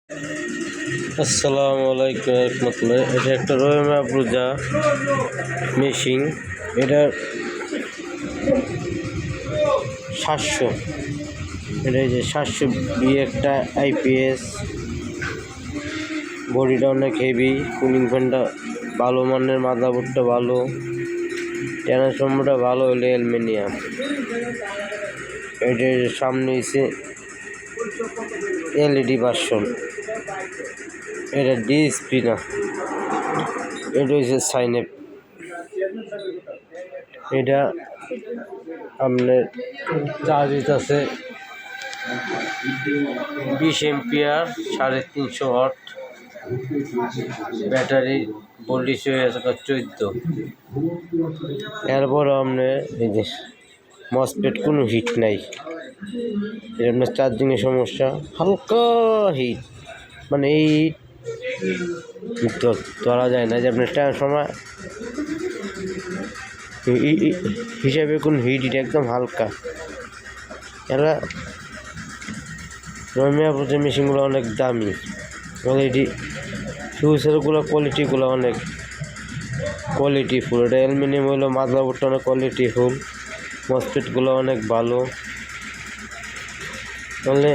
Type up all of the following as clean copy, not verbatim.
আসসালামু আলাইকুম রহমতুল্লাহ। এটা একটা রহিম আফরোজা মেশিন। এটা 700, এটা এই যে 700 একটা আইপিএস। বডিটা অনেক হেভি, কুলিং ফ্যানটা ভালো মানের, মাদারবোর্ডটা ভালো, ট্রান্সফর্মারটা ভালো হলে অ্যালুমিনিয়াম। এটার সামনে হচ্ছে এলইডি ভার্সন। এটা ডিএসপি না, এটা হচ্ছে সাইনেপ। এটা আপনার চার্জ আছে 20 এম্পিয়ার, 350 ওয়াট। ব্যাটারি ভোল্টেজ হয়ে আছে 14। এরপর আপনার এই যে মসফেট, কোনো হিট নাই। এটা আপনার চার্জিংয়ের সমস্যা, হালকা হিট, মানে এই হিট ধরা যায় না। যে আপনার ট্রান্সফর্মার হিসাবে কোন হিট, এটা একদম হালকা। এরা রহিম আফরোজা মেশিনগুলো অনেক দামি, কোয়ালিটি, ফিউচারগুলো কোয়ালিটিগুলো অনেক কোয়ালিটিফুল। এটা অ্যালুমিনিয়াম হলো, মাদারবোর্ডটা অনেক কোয়ালিটিফুল, মসফেটগুলো অনেক ভালো। তাহলে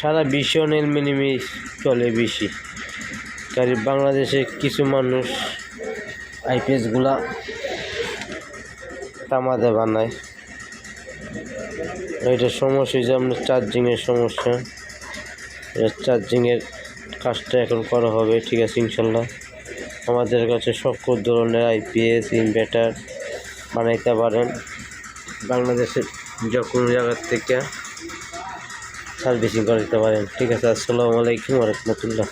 সারা বিশ্বে অ্যালুমিনিয়ামই চলে বেশি, কারণ বাংলাদেশে কিছু মানুষ আইপিএসগুলা তামাতে বানায়। এটার সমস্যা হচ্ছে আপনার চার্জিংয়ের সমস্যা। চার্জিংয়ের কাজটা এখন করা হবে, ঠিক আছে ইনশাল্লাহ। আমাদের কাছে সকল ধরনের আইপিএস ইনভার্টার বানাইতে পারেন, বাংলাদেশের যে কোনো জায়গার থেকে সার্ভিসিং করে দিতে পারেন, ঠিক আছে। আসসালামু আলাইকুম ওয়া রাহমাতুল্লাহ।